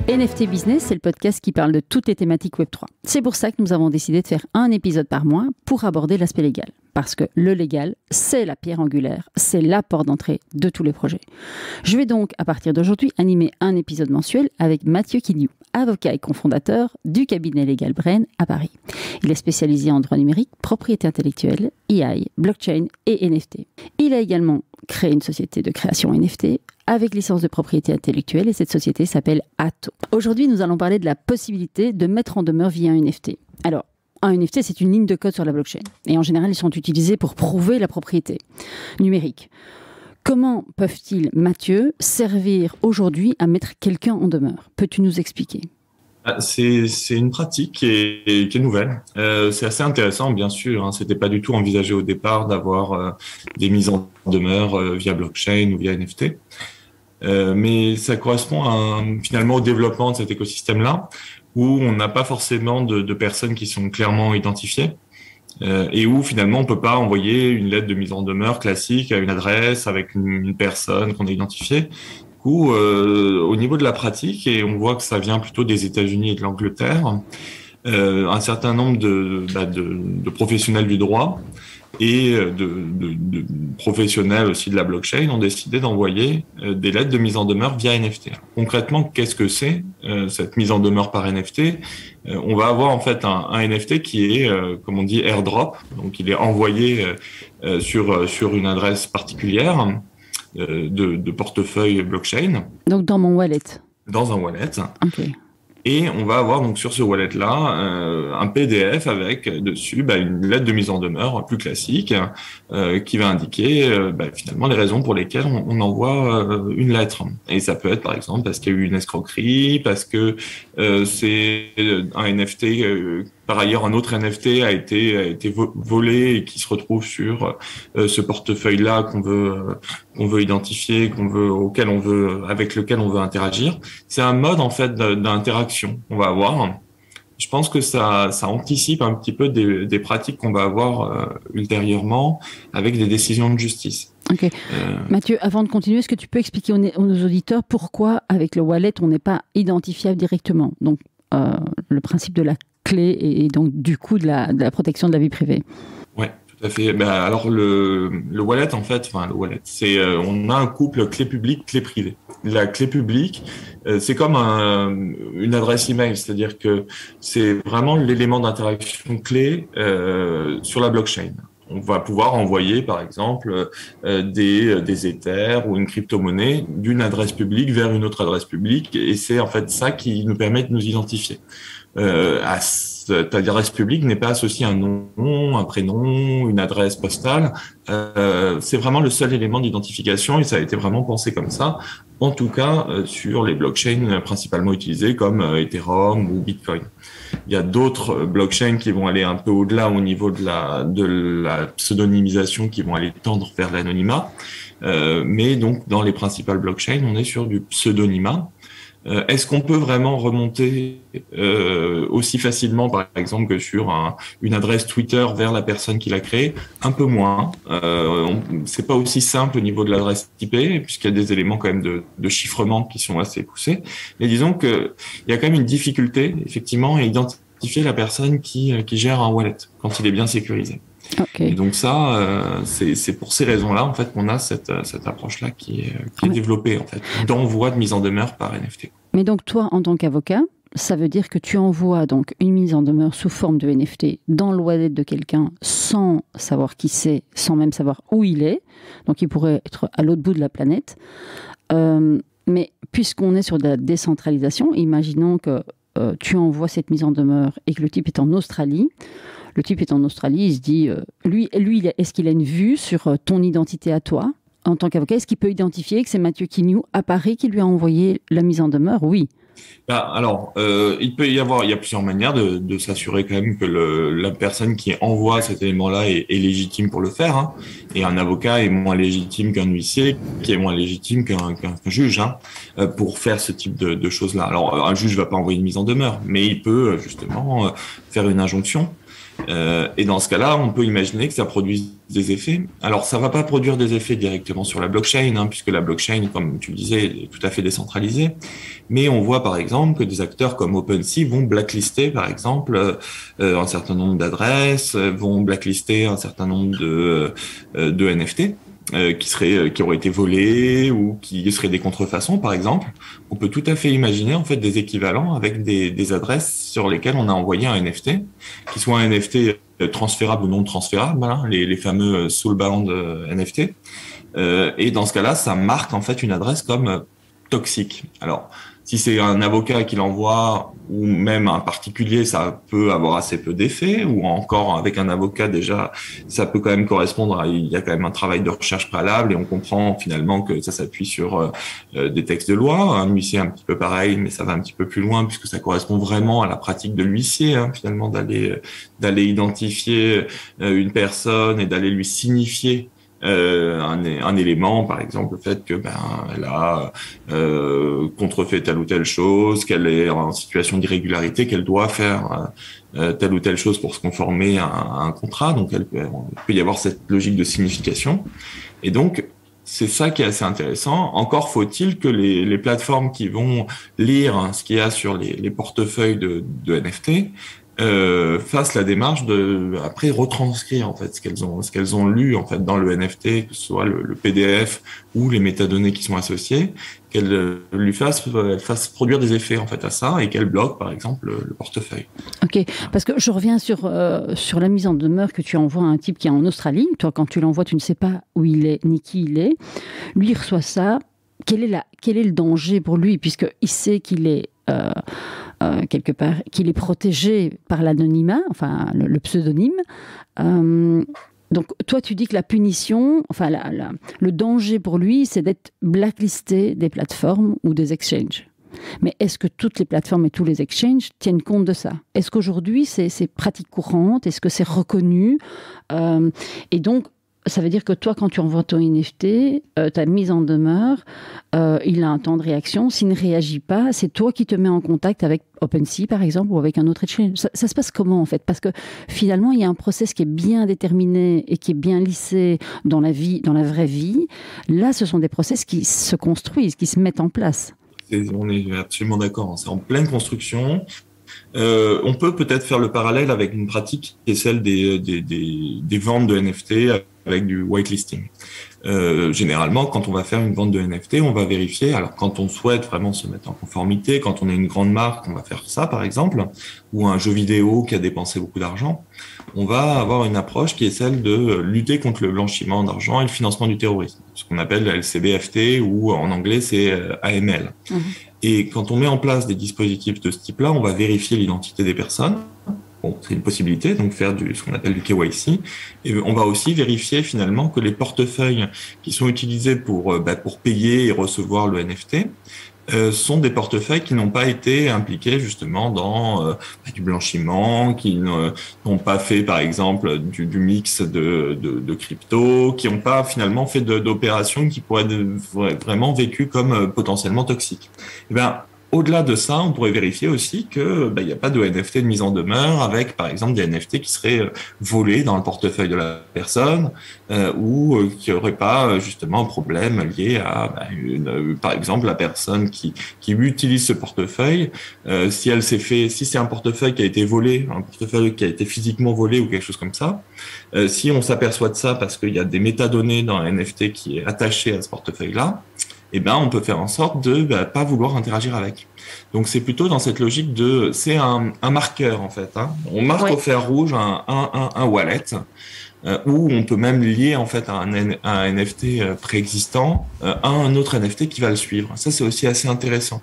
NFT Business, c'est le podcast qui parle de toutes les thématiques Web3. C'est pour ça que nous avons décidé de faire un épisode par mois pour aborder l'aspect légal. Parce que le légal, c'est la pierre angulaire, c'est la porte d'entrée de tous les projets. Je vais donc, à partir d'aujourd'hui, animer un épisode mensuel avec Mathieu Quignou, avocat et cofondateur du cabinet légal Brain à Paris. Il est spécialisé en droit numérique, propriété intellectuelle, AI, blockchain et NFT. Il a également créé une société de création NFT avec licence de propriété intellectuelle et cette société s'appelle Atto. Aujourd'hui, nous allons parler de la possibilité de mettre en demeure via un NFT. Alors, un NFT, c'est une ligne de code sur la blockchain et en général, ils sont utilisés pour prouver la propriété numérique. Comment peuvent-ils, Mathieu, servir aujourd'hui à mettre quelqu'un en demeure? Peux-tu nous expliquer? C'est une pratique qui est nouvelle. C'est assez intéressant, bien sûr. Hein. C'était pas du tout envisagé au départ d'avoir des mises en demeure via blockchain ou via NFT. Mais ça correspond finalement au développement de cet écosystème-là, où on n'a pas forcément de personnes qui sont clairement identifiées. Et où finalement on peut pas envoyer une lettre de mise en demeure classique à une adresse avec une personne qu'on a identifiée. Au niveau de la pratique, et on voit que ça vient plutôt des États-Unis et de l'Angleterre, un certain nombre de professionnels du droit et de professionnels aussi de la blockchain ont décidé d'envoyer des lettres de mise en demeure via NFT. Concrètement, qu'est-ce que c'est cette mise en demeure par NFT? On va avoir en fait un NFT qui est, comme on dit, airdrop, donc il est envoyé sur une adresse particulière de portefeuille blockchain. Donc dans mon wallet. Dans un wallet. Ok. Et on va avoir donc sur ce wallet-là un PDF avec dessus une lettre de mise en demeure plus classique qui va indiquer finalement les raisons pour lesquelles on envoie une lettre. Et ça peut être par exemple parce qu'il y a eu une escroquerie, parce que c'est un NFT. Par ailleurs, un autre NFT a été volé et qui se retrouve sur ce portefeuille-là qu'on veut identifier, avec lequel on veut interagir. C'est un mode en fait d'interaction qu'on va avoir. Je pense que ça anticipe un petit peu des pratiques qu'on va avoir ultérieurement avec des décisions de justice. Ok. Mathieu, avant de continuer, est-ce que tu peux expliquer aux auditeurs pourquoi avec le wallet on n'est pas identifiable directement? Donc le principe de la clé et donc du coup de la protection de la vie privée. Ouais, tout à fait. Alors le wallet en fait, c'est on a un couple clé publique, clé privée. La clé publique, c'est comme une adresse email, c'est-à-dire que c'est vraiment l'élément d'interaction clé sur la blockchain. On va pouvoir envoyer, par exemple, des Ethers ou une crypto-monnaie d'une adresse publique vers une autre adresse publique, et c'est en fait ça qui nous permet de nous identifier. Ta adresse publique n'est pas associée à un nom, un prénom, une adresse postale. C'est vraiment le seul élément d'identification et ça a été vraiment pensé comme ça. En tout cas, sur les blockchains principalement utilisées comme Ethereum ou Bitcoin. Il y a d'autres blockchains qui vont aller un peu au-delà au niveau de la pseudonymisation, qui vont aller tendre vers l'anonymat. Mais donc, dans les principales blockchains, on est sur du pseudonymat. Est-ce qu'on peut vraiment remonter aussi facilement, par exemple, que sur une adresse Twitter vers la personne qui l'a créée? Un peu moins. C'est pas aussi simple au niveau de l'adresse IP, puisqu'il y a des éléments quand même de chiffrement qui sont assez poussés. Mais disons que il y a quand même une difficulté, effectivement, à identifier la personne qui gère un wallet quand il est bien sécurisé. Okay. Et donc ça, c'est pour ces raisons-là en fait qu'on a cette approche-là qui est développée en fait d'envoi de mise en demeure par NFT. Mais donc toi, en tant qu'avocat, ça veut dire que tu envoies donc une mise en demeure sous forme de NFT dans le wallet de quelqu'un sans savoir qui c'est, sans même savoir où il est. Donc il pourrait être à l'autre bout de la planète. Mais puisqu'on est sur de la décentralisation, imaginons que tu envoies cette mise en demeure et que le type est en Australie. Le type est en Australie, il se dit, lui, est-ce qu'il a une vue sur ton identité à toi, en tant qu'avocat? Est-ce qu'il peut identifier que c'est Mathieu Quignou à Paris qui lui a envoyé la mise en demeure? Oui. Alors, il y a plusieurs manières de s'assurer quand même que la personne qui envoie cet élément-là est légitime pour le faire. Hein. Et un avocat est moins légitime qu'un huissier, qui est moins légitime qu'un juge pour faire ce type de choses-là. Alors, un juge va pas envoyer une mise en demeure, mais il peut justement faire une injonction. Et dans ce cas-là, on peut imaginer que ça produise des effets. Alors, ça va pas produire des effets directement sur la blockchain, hein, puisque la blockchain, comme tu le disais, est tout à fait décentralisée. Mais on voit par exemple que des acteurs comme OpenSea vont blacklister, par exemple, un certain nombre d'adresses, vont blacklister un certain nombre de NFT. Qui auraient été volés ou qui seraient des contrefaçons, par exemple. On peut tout à fait imaginer en fait des équivalents avec des adresses sur lesquelles on a envoyé un NFT, qui soit un NFT transférable ou non transférable, hein, les fameux soulbound NFT. Et dans ce cas-là, ça marque en fait une adresse comme toxique. Alors, si c'est un avocat qui l'envoie ou même un particulier, ça peut avoir assez peu d'effet, ou encore avec un avocat déjà, ça peut quand même correspondre il y a quand même un travail de recherche préalable et on comprend finalement que ça s'appuie sur des textes de loi. Un huissier un petit peu pareil, mais ça va un petit peu plus loin puisque ça correspond vraiment à la pratique de l'huissier, hein, finalement d'aller identifier une personne et d'aller lui signifier un élément, par exemple le fait que elle a contrefait telle ou telle chose, qu'elle est en situation d'irrégularité, qu'elle doit faire telle ou telle chose pour se conformer à un contrat. Donc il peut y avoir cette logique de signification. Et donc c'est ça qui est assez intéressant. Encore faut-il que les plateformes qui vont lire ce qu'il y a sur les portefeuilles de NFT fassent la démarche de après retranscrire en fait ce qu'elles ont lu en fait dans le NFT, que ce soit le PDF ou les métadonnées qui sont associées, qu'elles fassent produire des effets en fait à ça et qu'elles bloquent par exemple le portefeuille. Ok, parce que je reviens sur la mise en demeure que tu envoies à un type qui est en Australie. Toi, quand tu l'envoies, tu ne sais pas où il est ni qui il est. Lui, il reçoit ça. Quel est le danger pour lui, puisqu'il sait qu'il est quelque part, qu'il est protégé par l'anonymat, enfin le pseudonyme. Donc toi, tu dis que la punition, enfin le danger pour lui, c'est d'être blacklisté des plateformes ou des exchanges. Mais est-ce que toutes les plateformes et tous les exchanges tiennent compte de ça? Est-ce qu'aujourd'hui, c'est pratique courante? Est-ce que c'est reconnu? Et donc, ça veut dire que toi, quand tu envoies ton NFT, ta mise en demeure, il a un temps de réaction. S'il ne réagit pas, c'est toi qui te mets en contact avec OpenSea, par exemple, ou avec un autre exchange. Ça se passe comment, en fait? Parce que finalement, il y a un process qui est bien déterminé et qui est bien lissé dans la vraie vie. Là, ce sont des process qui se construisent, qui se mettent en place. On est absolument d'accord. C'est en pleine construction. On peut peut-être faire le parallèle avec une pratique qui est celle des ventes de NFT avec du whitelisting. Généralement, quand on va faire une vente de NFT, on va vérifier. Alors, quand on souhaite vraiment se mettre en conformité, quand on est une grande marque, on va faire ça, par exemple, ou un jeu vidéo qui a dépensé beaucoup d'argent, on va avoir une approche qui est celle de lutter contre le blanchiment d'argent et le financement du terrorisme, ce qu'on appelle la LCBFT ou en anglais c'est AML. Mmh. Et quand on met en place des dispositifs de ce type-là, on va vérifier l'identité des personnes. Bon, c'est une possibilité, donc faire ce qu'on appelle du KYC. Et on va aussi vérifier finalement que les portefeuilles qui sont utilisés pour payer et recevoir le NFT sont des portefeuilles qui n'ont pas été impliqués justement dans du blanchiment, qui n'ont pas fait par exemple du mix de crypto, qui n'ont pas finalement fait d'opérations qui pourraient être vraiment vécues comme potentiellement toxiques. Et au-delà de ça, on pourrait vérifier aussi que il n'y a pas de NFT de mise en demeure avec, par exemple, des NFT qui seraient volés dans le portefeuille de la personne ou qui n'auraient pas justement un problème lié à, par exemple, la personne qui utilise ce portefeuille. Si c'est un portefeuille qui a été volé, un portefeuille qui a été physiquement volé ou quelque chose comme ça, si on s'aperçoit de ça parce qu'il y a des métadonnées dans un NFT qui est attaché à ce portefeuille-là, on peut faire en sorte de pas vouloir interagir avec. Donc c'est plutôt dans cette logique c'est un marqueur en fait. Hein. On marque au fer rouge un wallet où on peut même lier en fait un NFT préexistant à un autre NFT qui va le suivre. Ça c'est aussi assez intéressant.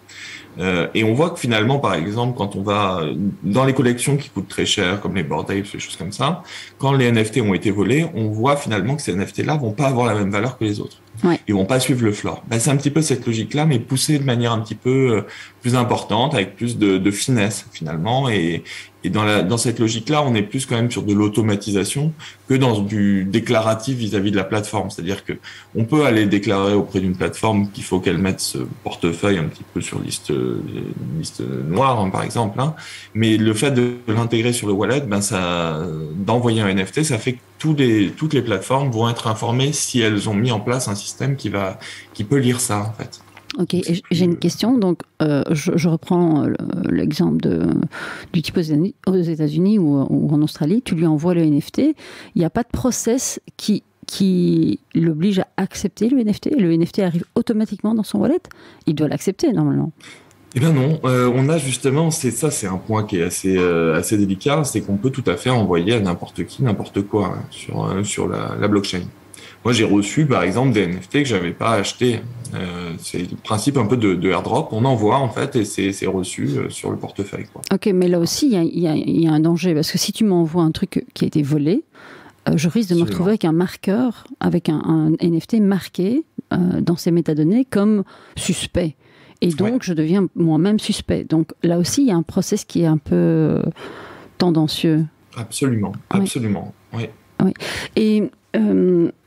Et on voit que finalement, par exemple, quand on va dans les collections qui coûtent très cher, comme les Bored Apes, des choses comme ça, quand les NFT ont été volés, on voit finalement que ces NFT-là vont pas avoir la même valeur que les autres. Ouais. Ils vont pas suivre le floor. C'est un petit peu cette logique-là, mais poussée de manière un petit peu plus importante, avec plus de finesse finalement. Et dans cette logique-là, on est plus quand même sur de l'automatisation que dans du déclaratif vis-à-vis de la plateforme. C'est-à-dire que on peut aller déclarer auprès d'une plateforme qu'il faut qu'elle mette ce portefeuille un petit peu sur liste noire, hein, par exemple. Hein. Mais le fait de l'intégrer sur le wallet, d'envoyer un NFT, ça fait que toutes les plateformes vont être informées si elles ont mis en place un système qui peut lire ça, en fait. Ok, j'ai une question. Donc, je reprends l'exemple du type aux États-Unis ou en Australie. Tu lui envoies le NFT. Il n'y a pas de process qui l'oblige à accepter le NFT. Le NFT arrive automatiquement dans son wallet. Il doit l'accepter normalement. Eh bien non, on a justement, c'est un point qui est assez délicat, c'est qu'on peut tout à fait envoyer à n'importe qui, n'importe quoi hein, sur la blockchain. Moi, j'ai reçu, par exemple, des NFT que j'avais pas achetés. C'est le principe un peu de airdrop. On envoie, en fait, et c'est reçu sur le portefeuille, quoi. Ok, mais là aussi, il y a un danger. Parce que si tu m'envoies un truc qui a été volé, je risque de me retrouver avec un marqueur, avec un NFT marqué dans ses métadonnées comme suspect. Et donc, je deviens moi-même suspect. Donc, là aussi, il y a un process qui est un peu tendancieux. Absolument. Oui. Et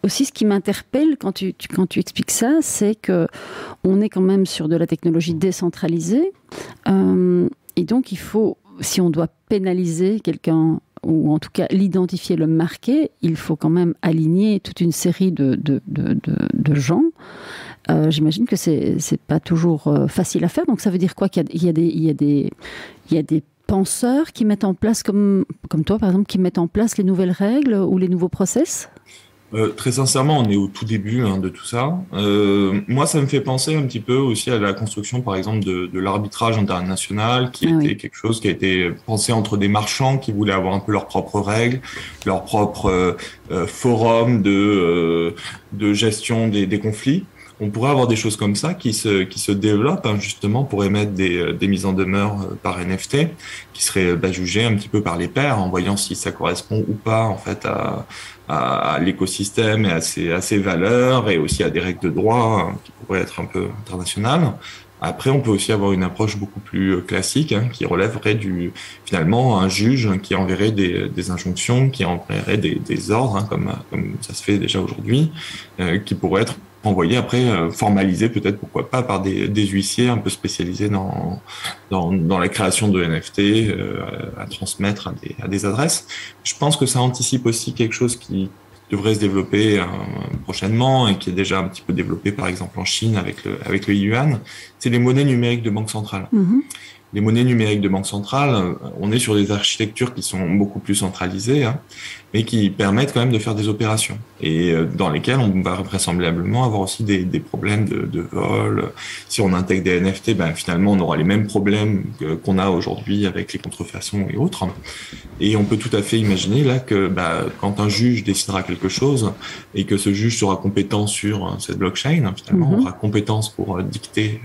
aussi, ce qui m'interpelle quand tu expliques ça, c'est que on est quand même sur de la technologie décentralisée, et donc il faut, si on doit pénaliser quelqu'un ou en tout cas l'identifier, le marquer, il faut quand même aligner toute une série de gens. J'imagine que c'est pas toujours facile à faire. Donc ça veut dire quoi, qu'il y a des penseurs qui mettent en place, comme toi par exemple, qui mettent en place les nouvelles règles ou les nouveaux process? Très sincèrement, on est au tout début de tout ça. Moi, ça me fait penser un petit peu aussi à la construction, par exemple, de l'arbitrage international, qui était quelque chose qui a été pensé entre des marchands qui voulaient avoir un peu leurs propres règles, leurs propres forums de gestion des conflits. On pourrait avoir des choses comme ça qui se développent justement pour émettre des mises en demeure par NFT qui seraient jugées un petit peu par les pairs en voyant si ça correspond ou pas en fait à l'écosystème et à ses valeurs et aussi à des règles de droit qui pourraient être un peu internationales. Après, on peut aussi avoir une approche beaucoup plus classique qui relèverait finalement un juge qui enverrait des injonctions, qui enverrait des ordres comme ça se fait déjà aujourd'hui, qui pourraient être envoyé après, formalisé peut-être, pourquoi pas, par des huissiers un peu spécialisés dans la création de NFT, à transmettre à des adresses. Je pense que ça anticipe aussi quelque chose qui devrait se développer prochainement et qui est déjà un petit peu développé, par exemple, en Chine avec le yuan. C'est les monnaies numériques de banque centrale. Mm-hmm. Les monnaies numériques de banque centrale, on est sur des architectures qui sont beaucoup plus centralisées, mais qui permettent quand même de faire des opérations et dans lesquelles on va vraisemblablement avoir aussi des problèmes de vol. Si on intègre des NFT, finalement, on aura les mêmes problèmes qu'on a aujourd'hui avec les contrefaçons et autres. Et on peut tout à fait imaginer là que quand un juge décidera quelque chose et que ce juge sera compétent sur cette blockchain, finalement, on aura compétence pour dicter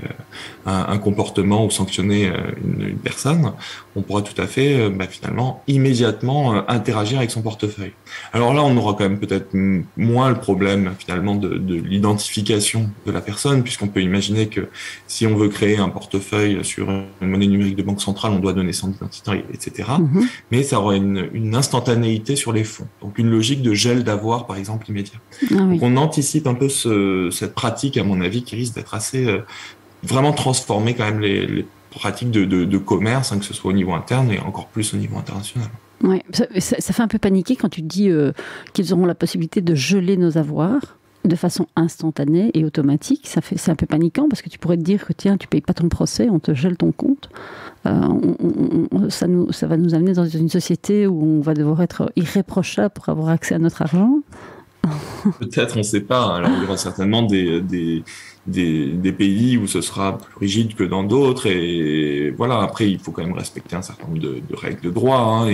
un comportement ou sanctionner une personne, on pourra tout à fait finalement immédiatement interagir avec son portefeuille. Alors là, on aura quand même peut-être moins le problème finalement de l'identification de la personne, puisqu'on peut imaginer que si on veut créer un portefeuille sur une monnaie numérique de banque centrale, on doit donner son identité, etc. Mais ça aura une instantanéité sur les fonds, donc une logique de gel d'avoir par exemple immédiat. Donc on anticipe un peu cette pratique, à mon avis, qui risque d'être assez vraiment transformer quand même les pratiques de commerce, que ce soit au niveau interne et encore plus au niveau international. Ouais, ça fait un peu paniquer quand tu dis qu'ils auront la possibilité de geler nos avoirs de façon instantanée et automatique. C'est un peu paniquant parce que tu pourrais te dire que tiens, tu payes pas ton procès, on te gèle ton compte. Ça va nous amener dans une société où on va devoir être irréprochable pour avoir accès à notre argent. Peut-être, on ne sait pas. Alors, il y aura certainement des pays où ce sera plus rigide que dans d'autres. Et voilà, après, il faut quand même respecter un certain nombre de règles de droit.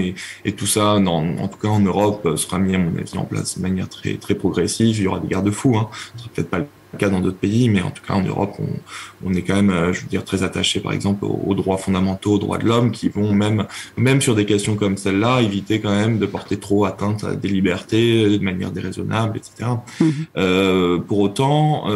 Et tout ça, en tout cas en Europe, sera mis, à mon avis, en place de manière très, très progressive. Il y aura des garde-fous. Ce ne sera peut-être pas le cas dans d'autres pays, mais en tout cas en Europe, on est quand même, je veux dire, très attaché, par exemple, aux droits fondamentaux, aux droits de l'homme, qui vont même sur des questions comme celle-là, éviter quand même de porter trop atteinte à des libertés de manière déraisonnable, etc. Pour autant,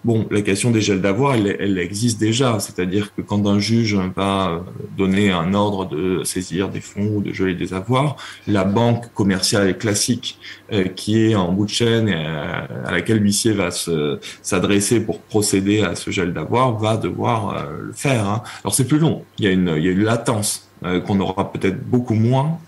bon, la question des gels d'avoirs, elle existe déjà, c'est-à-dire que quand un juge va donner un ordre de saisir des fonds ou de geler des avoirs, la banque commerciale classique qui est en bout de chaîne et à laquelle l'huissier va s'adresser pour procéder à ce gel d'avoir va devoir le faire. Hein. Alors c'est plus long, il y a une latence qu'on aura peut-être beaucoup moins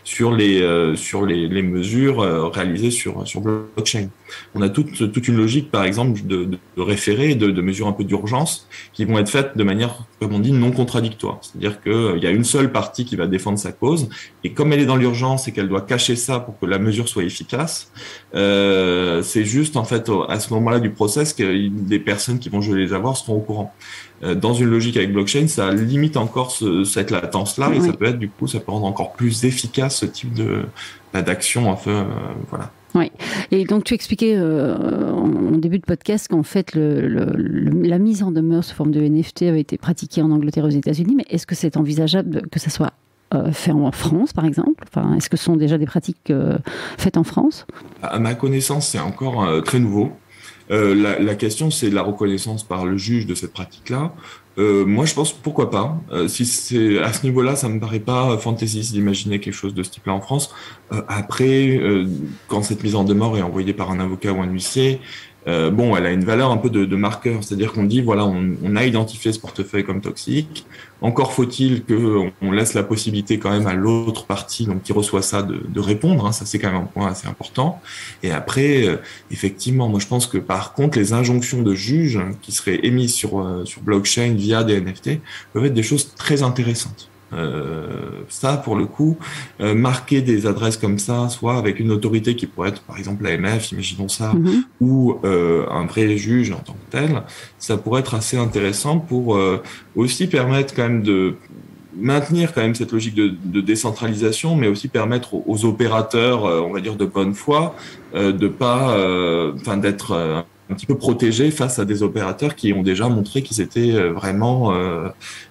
sur les mesures réalisées sur blockchain. On a toute une logique, par exemple, de référés, de mesures un peu d'urgence qui vont être faites de manière, comme on dit, non contradictoire. C'est-à-dire qu'il y a une seule partie qui va défendre sa cause et comme elle est dans l'urgence et qu'elle doit cacher ça pour que la mesure soit efficace, c'est juste, en fait, à ce moment-là du process que les personnes qui vont geler les avoirs seront au courant. Dans une logique avec blockchain, ça limite encore cette latence-là et ça peut être, du coup, ça peut rendre encore plus efficace ce type d'action, enfin, voilà. Oui, et donc tu expliquais en début de podcast qu'en fait la mise en demeure sous forme de NFT avait été pratiquée en Angleterre et aux États-Unis, mais est-ce que c'est envisageable que ça soit fait en France, par exemple? Enfin, est-ce que ce sont déjà des pratiques faites en France? À ma connaissance, c'est encore très nouveau. La question, c'est la reconnaissance par le juge de cette pratique-là. Moi, je pense pourquoi pas. Si c'est à ce niveau-là, ça me paraît pas fantaisiste d'imaginer quelque chose de ce type-là en France. Après, quand cette mise en demeure est envoyée par un avocat ou un huissier, bon, elle a une valeur un peu de marqueur, c'est-à-dire qu'on dit voilà, on a identifié ce portefeuille comme toxique. Encore faut-il qu'on laisse la possibilité quand même à l'autre partie, donc qui reçoit ça, de répondre. Hein, ça, c'est quand même un point assez important. Et après, effectivement, moi, je pense que par contre, les injonctions de juges qui seraient émises sur blockchain via des NFT peuvent être des choses très intéressantes. Ça, pour le coup, marquer des adresses comme ça, soit avec une autorité qui pourrait être, par exemple, l'AMF, imaginons ça, ou un vrai juge en tant que tel, ça pourrait être assez intéressant pour aussi permettre quand même de maintenir quand même cette logique de décentralisation, mais aussi permettre aux opérateurs, on va dire de bonne foi, de pas, enfin d'être un petit peu protégés face à des opérateurs qui ont déjà montré qu'ils étaient vraiment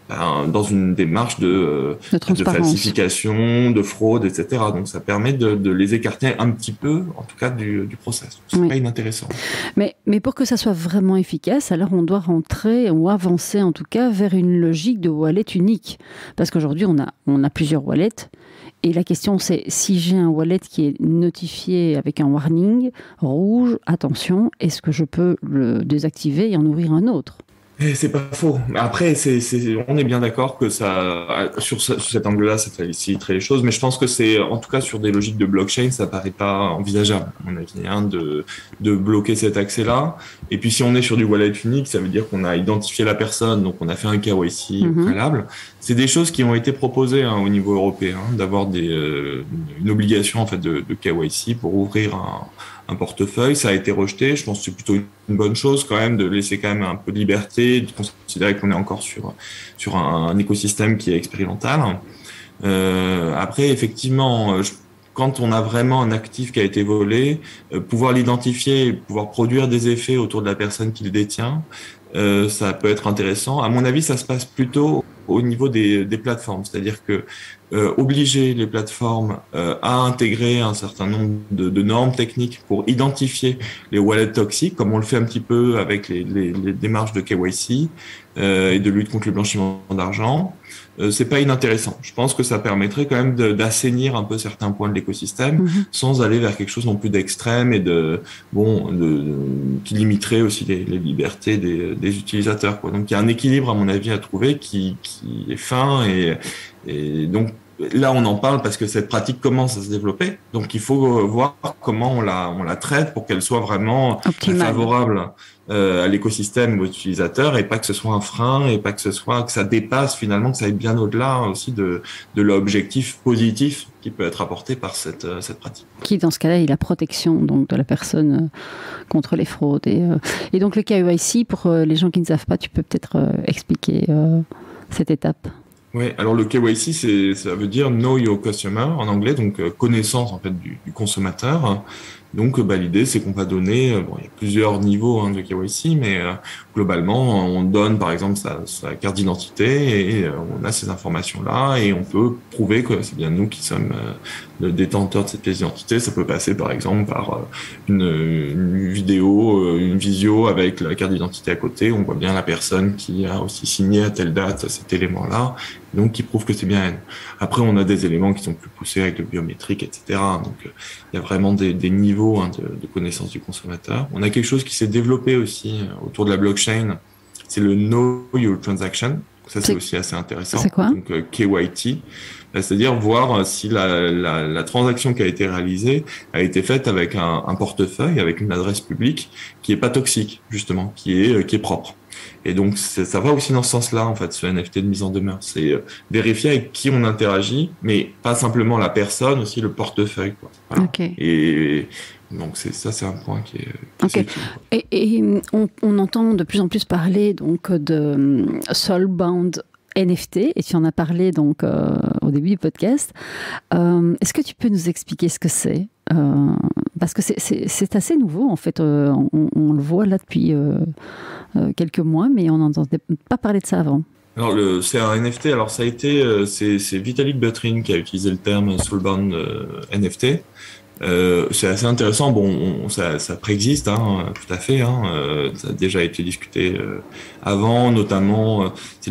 dans une démarche de falsification, de fraude, etc. Donc ça permet de les écarter un petit peu, en tout cas du process. C'est pas inintéressant. Mais pour que ça soit vraiment efficace, alors on doit rentrer ou avancer en tout cas vers une logique de wallet unique. Parce qu'aujourd'hui, on a plusieurs wallets. Et la question, c'est si j'ai un wallet qui est notifié avec un warning rouge, attention, est-ce que je peux le désactiver et en ouvrir un autre ? Et c'est pas faux. Après, on est bien d'accord que ça, sur cet angle-là, ça faciliterait les choses, mais je pense que c'est, en tout cas, sur des logiques de blockchain, ça paraît pas envisageable, à mon avis, hein, de bloquer cet accès-là. Et puis, si on est sur du wallet unique, ça veut dire qu'on a identifié la personne, donc on a fait un KYC préalable. C'est des choses qui ont été proposées, hein, au niveau européen, d'avoir une obligation, en fait, de KYC pour ouvrir un portefeuille. Ça a été rejeté. Je pense que c'est plutôt une bonne chose quand même de laisser quand même un peu de liberté, de considérer qu'on est encore sur un écosystème qui est expérimental. Après, effectivement, quand on a vraiment un actif qui a été volé, pouvoir l'identifier, pouvoir produire des effets autour de la personne qui le détient, ça peut être intéressant. À mon avis, ça se passe plutôt au niveau des plateformes, c'est-à-dire que obliger les plateformes à intégrer un certain nombre de normes techniques pour identifier les wallets toxiques, comme on le fait un petit peu avec les démarches de KYC et de lutte contre le blanchiment d'argent, c'est pas inintéressant. Je pense que ça permettrait quand même d'assainir un peu certains points de l'écosystème sans aller vers quelque chose non plus d'extrême et qui limiterait aussi les libertés des utilisateurs, quoi. Donc il y a un équilibre à mon avis à trouver qui est fin et donc là on en parle parce que cette pratique commence à se développer. Donc il faut voir comment on la traite pour qu'elle soit vraiment favorable à l'écosystème, aux utilisateurs, et pas que ce soit un frein, et pas que ça dépasse finalement, que ça aille bien au-delà aussi de l'objectif positif qui peut être apporté par cette pratique. Qui, dans ce cas-là, est la protection donc de la personne contre les fraudes. Et donc le KYC, pour les gens qui ne savent pas, tu peux peut-être expliquer cette étape. Oui, alors le KYC, ça veut dire Know Your Customer en anglais, donc connaissance en fait du consommateur. Donc, l'idée, c'est qu'on va donner, il y a plusieurs niveaux de KYC, mais globalement, on donne par exemple sa carte d'identité et on a ces informations-là et on peut prouver que c'est bien nous qui sommes le détenteur de cette pièce d'identité. Ça peut passer par exemple par une vidéo, une visio avec la carte d'identité à côté. On voit bien la personne qui a aussi signé à telle date cet élément-là, donc qui prouve que c'est bien elle. Après, on a des éléments qui sont plus poussés avec le biométrique, etc. Donc, il y a vraiment des niveaux de connaissance du consommateur. On a quelque chose qui s'est développé aussi autour de la blockchain, c'est le Know Your Transaction. Ça, c'est aussi assez intéressant. C'est quoi? Donc, KYT, c'est-à-dire voir si la transaction qui a été réalisée a été faite avec un portefeuille, avec une adresse publique qui est pas toxique, justement, qui est propre. Et donc, ça va aussi dans ce sens-là, en fait, ce NFT de mise en demeure. C'est vérifier avec qui on interagit, mais pas simplement la personne, aussi le portefeuille, quoi. Voilà. Okay. Et donc, c'est un point qui est okay. Utile. Et on entend de plus en plus parler donc de soulbound NFT, et tu en as parlé donc au début du podcast. Est-ce que tu peux nous expliquer ce que c'est? Parce que c'est assez nouveau, en fait. On le voit là depuis quelques mois, mais on n'entendait pas parler de ça avant. Alors, c'est un NFT. Alors, ça a été, c'est Vitalik Buterin qui a utilisé le terme soulbound NFT. C'est assez intéressant. Bon, ça préexiste, tout à fait. Ça a déjà été discuté avant, notamment. C'est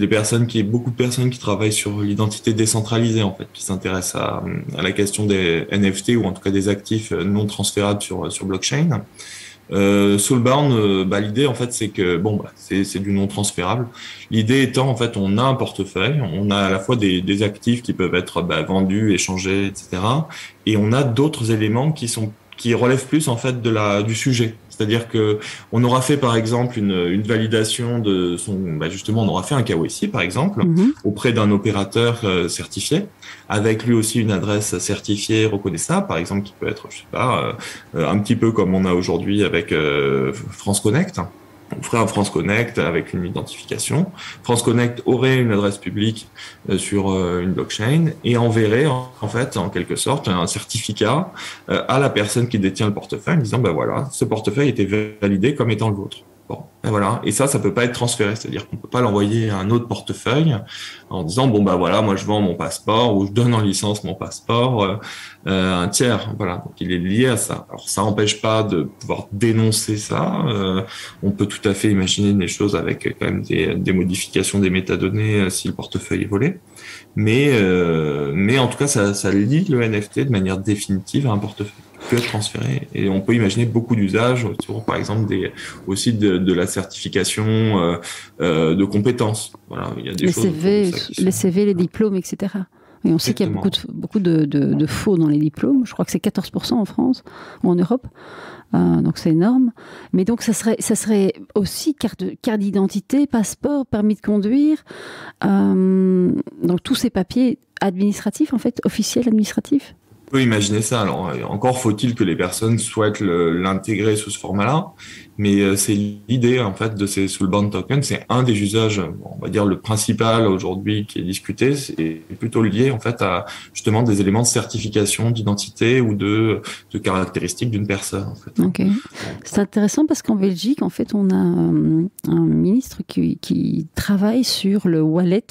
beaucoup de personnes qui travaillent sur l'identité décentralisée, en fait, qui s'intéressent à la question des NFT ou en tout cas des actifs non transférables sur blockchain. Soulbound, l'idée en fait c'est que c'est du non transférable. L'idée étant en fait on a un portefeuille, on a à la fois des actifs qui peuvent être vendus, échangés, etc. Et on a d'autres éléments qui relèvent plus en fait du sujet. C'est-à-dire que on aura fait par exemple une validation de justement on aura fait un KYC par exemple auprès d'un opérateur certifié avec lui aussi une adresse certifiée reconnaissable par exemple qui peut être un petit peu comme on a aujourd'hui avec France Connect. On ferait un France Connect avec une identification. France Connect aurait une adresse publique sur une blockchain et enverrait en fait en quelque sorte un certificat à la personne qui détient le portefeuille en disant voilà, ce portefeuille était validé comme étant le vôtre. Bon, et voilà. Et ça peut pas être transféré, c'est-à-dire qu'on peut pas l'envoyer à un autre portefeuille en disant voilà, moi je vends mon passeport ou je donne en licence mon passeport à un tiers. Voilà, donc il est lié à ça. Alors ça n'empêche pas de pouvoir dénoncer ça. On peut tout à fait imaginer des choses avec quand même des modifications des métadonnées si le portefeuille est volé. Mais en tout cas, ça lie le NFT de manière définitive à un portefeuille qui peut être transféré. Et on peut imaginer beaucoup d'usages autour, par exemple, aussi de la certification de compétences. Voilà, il y a des choses les CV, les diplômes, etc. Et on sait qu'il y a beaucoup de faux dans les diplômes. Je crois que c'est 14% en France ou en Europe. Donc c'est énorme. Mais donc ça serait aussi carte d'identité, passeport, permis de conduire. Donc tous ces papiers administratifs, en fait, officiels administratifs. On peut imaginer ça. Alors, encore faut-il que les personnes souhaitent l'intégrer sous ce format-là, mais c'est l'idée en fait de ces soulbound tokens. C'est un des usages, on va dire le principal aujourd'hui qui est discuté, c'est plutôt lié en fait à justement des éléments de certification d'identité ou de caractéristiques d'une personne. En fait. Ok, c'est intéressant parce qu'en Belgique, en fait, on a un ministre qui travaille sur le wallet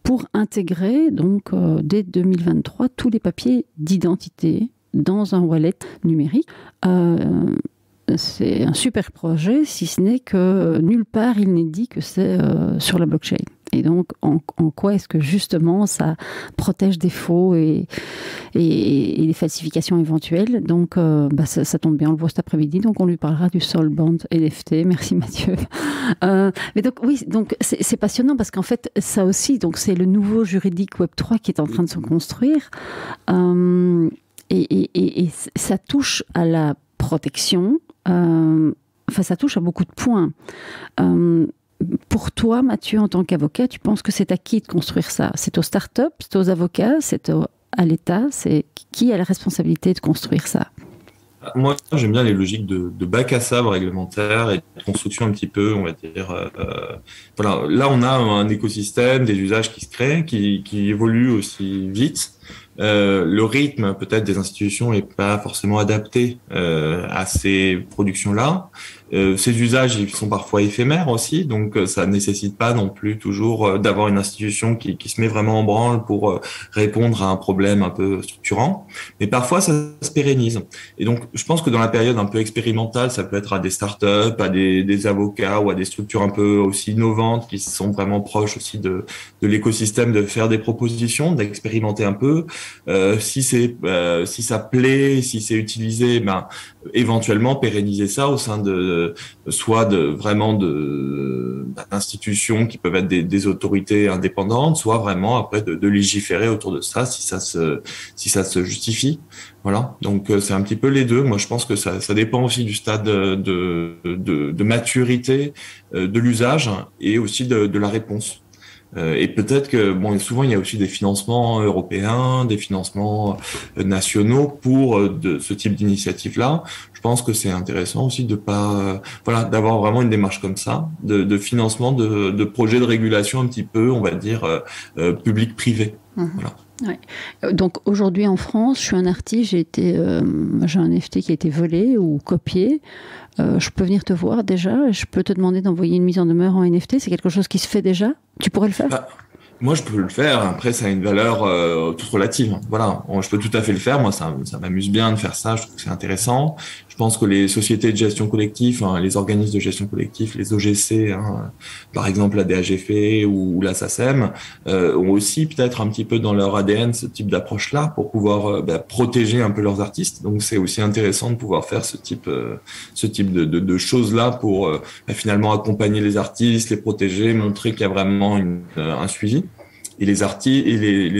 pour intégrer donc dès 2023 tous les papiers d'identité dans un wallet numérique. C'est un super projet, si ce n'est que nulle part il n'est dit que c'est sur la blockchain. Et donc, en quoi est-ce que justement ça protège des faux et des falsifications éventuelles? Donc, ça tombe bien, on le voit cet après-midi. Donc, on lui parlera du soulbound NFT. Merci Mathieu. Mais donc, oui, donc c'est passionnant parce qu'en fait, ça aussi, donc c'est le nouveau juridique Web3 qui est en train de se construire. Et ça touche à la protection. Ça touche à beaucoup de points. Pour toi, Mathieu, en tant qu'avocat, tu penses que c'est à qui de construire ça? C'est aux startups, c'est aux avocats, c'est à l'État? C'est qui a la responsabilité de construire ça? Moi, j'aime bien les logiques de bac à sable réglementaire et de construction un petit peu, on va dire. Voilà, là, on a un écosystème, des usages qui se créent, qui évoluent aussi vite. le rythme peut-être des institutions est pas forcément adapté à ces productions-là. Ces usages, ils sont parfois éphémères aussi, donc ça nécessite pas non plus toujours d'avoir une institution qui se met vraiment en branle pour répondre à un problème un peu structurant. Mais parfois, ça se pérennise. Et donc, je pense que dans la période un peu expérimentale, ça peut être à des startups, à des avocats ou à des structures un peu aussi innovantes qui sont vraiment proches aussi de l'écosystème, de faire des propositions, d'expérimenter un peu. Si ça plaît, si c'est utilisé, ben éventuellement pérenniser ça au sein d'institutions qui peuvent être des autorités indépendantes, soit vraiment après de légiférer autour de ça si ça se justifie. Voilà. Donc c'est un petit peu les deux. Moi je pense que ça dépend aussi du stade de maturité de l'usage et aussi de la réponse. Et peut-être que souvent il y a aussi des financements européens, des financements nationaux pour de ce type d'initiative-là. Je pense que c'est intéressant aussi de pas d'avoir vraiment une démarche comme ça, de financement de projets de régulation un petit peu, on va dire public-privé. Voilà. Ouais. Donc aujourd'hui en France, je suis un artiste, j'ai un NFT qui a été volé ou copié. Je peux venir te voir déjà, je peux te demander d'envoyer une mise en demeure en NFT, c'est quelque chose qui se fait déjà? Tu pourrais le faire? Moi, je peux le faire. Après, ça a une valeur toute relative. Voilà, je peux tout à fait le faire. Moi, ça m'amuse bien de faire ça. Je trouve que c'est intéressant. Je pense que les sociétés de gestion collective, les organismes de gestion collective, les OGC, par exemple la DAGF ou la SACEM, ont aussi peut-être un petit peu dans leur ADN ce type d'approche-là pour pouvoir protéger un peu leurs artistes. Donc, c'est aussi intéressant de pouvoir faire ce type de choses-là pour finalement accompagner les artistes, les protéger, montrer qu'il y a vraiment un suivi. Et les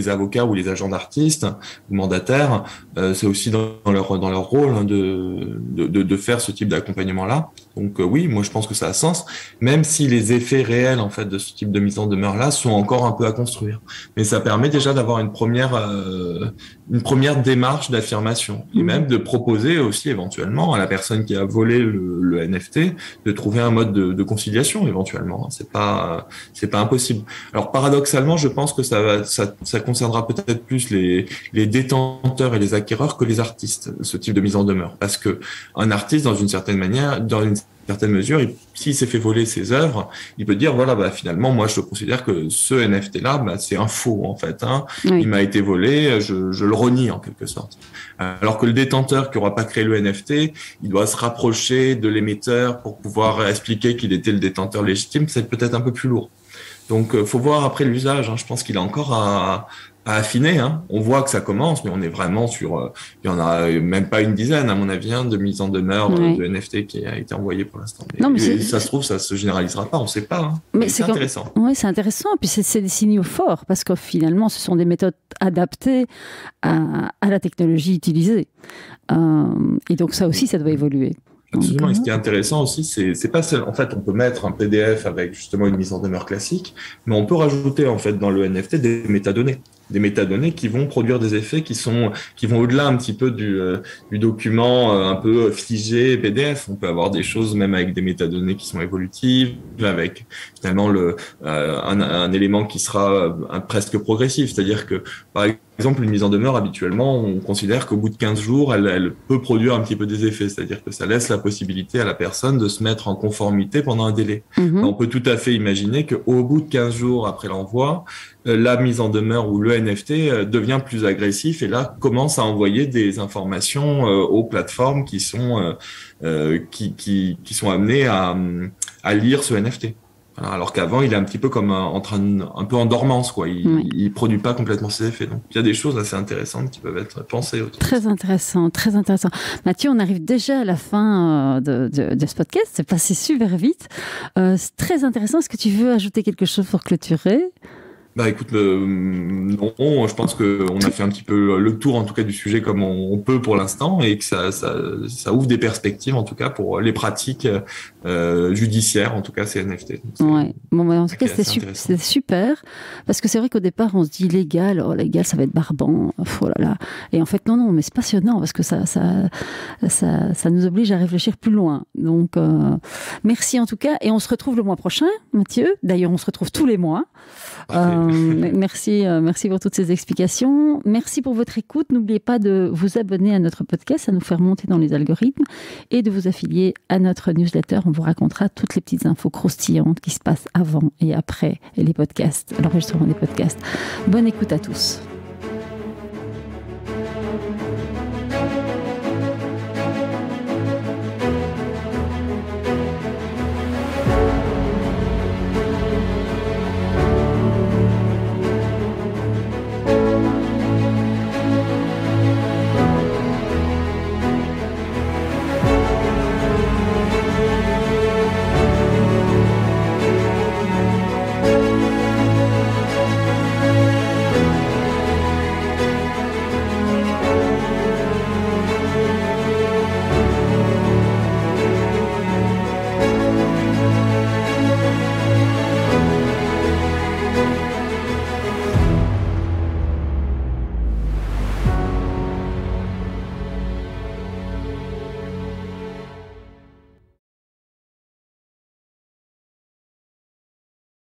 avocats ou les agents d'artistes ou mandataires, c'est aussi dans leur rôle de faire ce type d'accompagnement-là. Donc oui, moi je pense que ça a sens, même si les effets réels en fait de ce type de mise en demeure-là sont encore un peu à construire. Mais ça permet déjà d'avoir une première démarche d'affirmation et même de proposer aussi éventuellement à la personne qui a volé le NFT de trouver un mode de conciliation éventuellement. C'est pas impossible. Alors paradoxalement, je pense que ça concernera peut-être plus les détenteurs et les acquéreurs que les artistes, ce type de mise en demeure, parce que un artiste dans une certaine mesure, s'il s'est fait voler ses œuvres, il peut dire voilà, finalement, moi, je considère que ce NFT-là, c'est un faux en fait. Oui. Il m'a été volé, je le renie en quelque sorte. Alors que le détenteur qui n'aura pas créé le NFT, il doit se rapprocher de l'émetteur pour pouvoir expliquer qu'il était le détenteur légitime. C'est peut-être un peu plus lourd. Donc, faut voir après l'usage. Je pense qu'il a encore à affiner. On voit que ça commence, mais on est vraiment sur... il y en a même pas une dizaine, à mon avis, de mise en demeure de NFT qui a été envoyé pour l'instant. Mais ça se trouve, ça se généralisera pas, on ne sait pas. Mais c'est intéressant. Oui, c'est intéressant. Puis c'est des signaux forts, parce que finalement, ce sont des méthodes adaptées à la technologie utilisée. Et donc ça aussi, ça doit évoluer. Absolument. Et ce qui est intéressant aussi, c'est pas seul. En fait, on peut mettre un PDF avec justement une mise en demeure classique, mais on peut rajouter en fait dans le NFT des métadonnées qui vont produire des effets qui vont au-delà un petit peu du document un peu figé PDF. On peut avoir des choses même avec des métadonnées qui sont évolutives, avec finalement un élément qui sera presque progressif, c'est-à-dire que par exemple, une mise en demeure, habituellement, on considère qu'au bout de 15 jours, elle peut produire un petit peu des effets. C'est-à-dire que ça laisse la possibilité à la personne de se mettre en conformité pendant un délai. On peut tout à fait imaginer qu'au bout de 15 jours après l'envoi, la mise en demeure ou le NFT devient plus agressif et là, commence à envoyer des informations aux plateformes qui sont amenées à lire ce NFT. Alors qu'avant, il est un petit peu comme un peu en dormance, quoi. Il produit pas complètement ses effets. Donc, il y a des choses assez intéressantes qui peuvent être pensées autour. Très intéressant, très intéressant. Mathieu, on arrive déjà à la fin de ce podcast. C'est passé super vite. C'est très intéressant. Est-ce que tu veux ajouter quelque chose pour clôturer ? Écoute, non, je pense qu'on a fait un petit peu le tour, en tout cas, du sujet comme on peut pour l'instant, et que ça ouvre des perspectives, en tout cas, pour les pratiques judiciaires, en tout cas, ces NFT. Ouais. En tout cas, c'était super, parce que c'est vrai qu'au départ, on se dit légal, ça va être barbant, oh là là. Et en fait, non, mais c'est passionnant, parce que ça nous oblige à réfléchir plus loin. Donc, merci en tout cas, et on se retrouve le mois prochain, Mathieu. D'ailleurs, on se retrouve tous les mois. merci pour toutes ces explications. Merci pour votre écoute. N'oubliez pas de vous abonner à notre podcast, à nous faire monter dans les algorithmes et de vous affilier à notre newsletter. On vous racontera toutes les petites infos croustillantes qui se passent avant et après les podcasts, l'enregistrement des podcasts. Bonne écoute à tous.